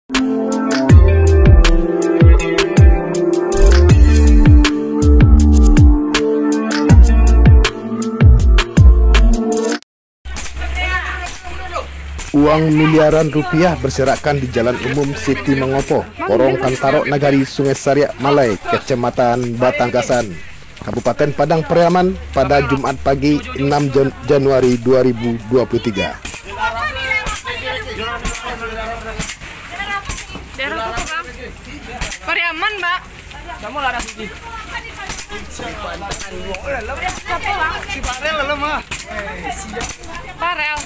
Uang miliaran rupiah berserakan di Jalan Umum Siti Mangopo, Korong Kantaro, Nagari, Sungai Sariak Malai, Kecamatan Batanggasan, Kabupaten Padang Pariaman pada Jumat pagi 6 Januari 2023. Pariaman, Mbak. Kamu larang gigi. Si Farel lah mah. Farel.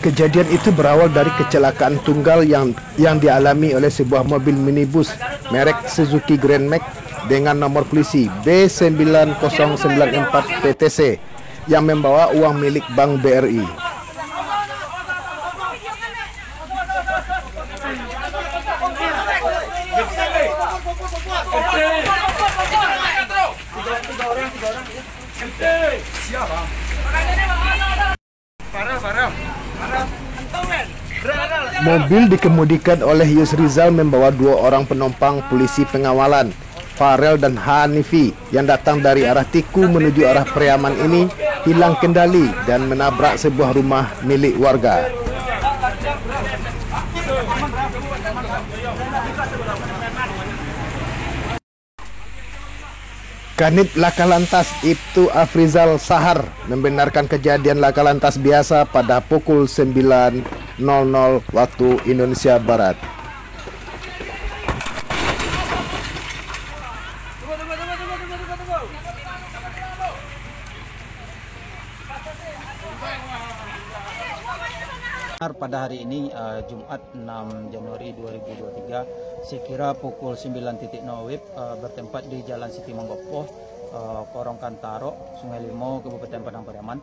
Kejadian itu berawal dari kecelakaan tunggal yang dialami oleh sebuah mobil minibus merek Suzuki Grand Max dengan nomor polisi B9094 PTC yang membawa uang milik Bank BRI. Mobil dikemudikan oleh Yusrizal membawa 2 orang penumpang polisi pengawalan, Farel dan Hanifi, yang datang dari arah Tiku menuju arah Pariaman ini hilang kendali dan menabrak sebuah rumah milik warga. Kanit Laka Lantas Ibtu Afrizal Sahar membenarkan kejadian laka lantas biasa pada pukul 9.00 waktu Indonesia Barat. Pada hari ini Jumat 6 Januari 2023 sekira pukul 9.00 bertempat di Jalan Siti Mangopo, Korong Kantaro, Sungai Limo, Kabupaten Padang Pariaman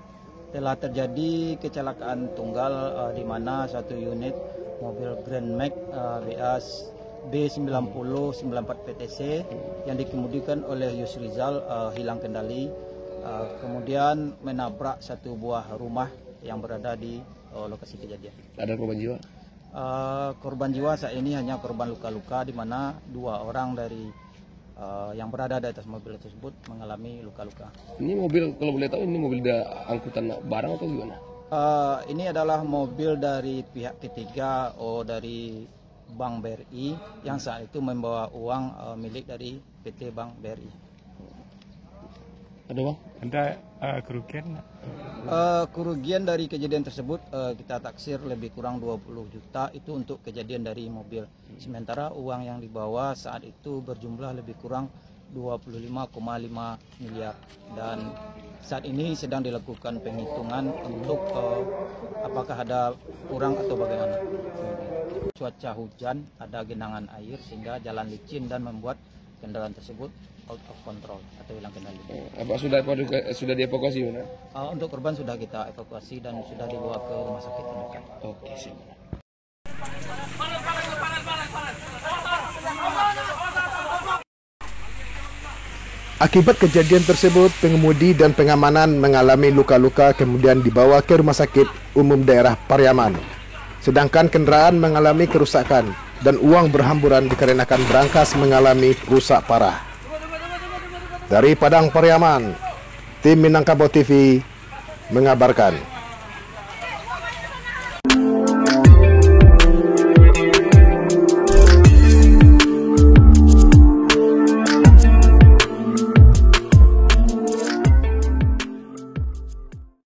telah terjadi kecelakaan tunggal di mana satu unit mobil Grand Max B9094 PTC yang dikemudikan oleh Yusrizal hilang kendali, kemudian menabrak satu buah rumah yang berada di lokasi kejadian. Ada korban jiwa? Korban jiwa saat ini hanya korban luka-luka, di mana 2 orang dari yang berada di atas mobil tersebut mengalami luka-luka. Ini mobil, kalau boleh tahu, ini mobil angkutan barang atau gimana? Ini adalah mobil dari pihak ketiga dari Bank BRI yang saat itu membawa uang milik dari PT Bank BRI. Ada bang? Ada kerugian? Kerugian dari kejadian tersebut kita taksir lebih kurang 20 juta itu untuk kejadian dari mobil. Sementara uang yang dibawa saat itu berjumlah lebih kurang 25,5 miliar. Dan saat ini sedang dilakukan penghitungan untuk apakah ada kurang atau bagaimana. Cuaca hujan, ada genangan air sehingga jalan licin dan membuat kendaraan tersebut out of control atau hilang kendali. Apa sudah dievakuasi mana? Untuk korban sudah kita evakuasi dan sudah dibawa ke rumah sakit terdekat. Oke, siap. Akibat kejadian tersebut, pengemudi dan pengamanan mengalami luka-luka kemudian dibawa ke Rumah Sakit Umum Daerah Pariaman. Sedangkan kendaraan mengalami kerusakan dan uang berhamburan dikarenakan brankas mengalami rusak parah. Dari Padang Pariaman, tim Minangkabau TV mengabarkan.